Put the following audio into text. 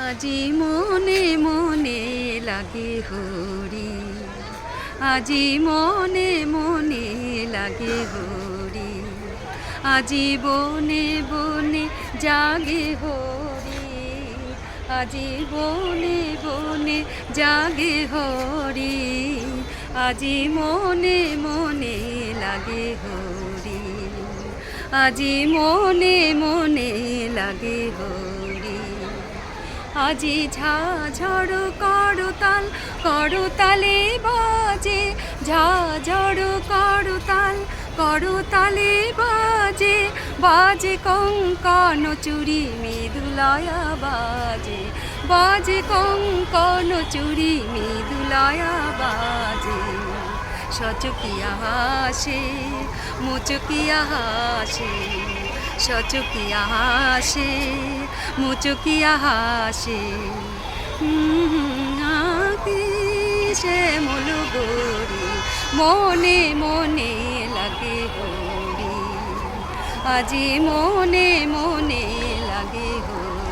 আজি মনে মনে লাগে হরি, আজি মনে মনে লাগে হরি, আজি বনে বনে জাগে হরি, আজি বনে বনে জাগে হরি, আজি মনে মনে লাগে হরি, আজি মনে মনে লাগে হরি। আজি ঝাঝড় করতাল করতালে বাজে, ঝাঝড় করতাল করতালে বাজে, বাজে কঙ্কন চুরি মৃদুলয়া বাজে, বাজে কঙ্কন চুরি মৃদুলয়া বাজে। সচকিয়া হাসে মুচকিয়া হাসে, সচকিয়া হাসে মুচকিয়া হাসে। সে মলু গরি মনে মনে লাগে হরি, আজি মনে মনে লাগে হরি।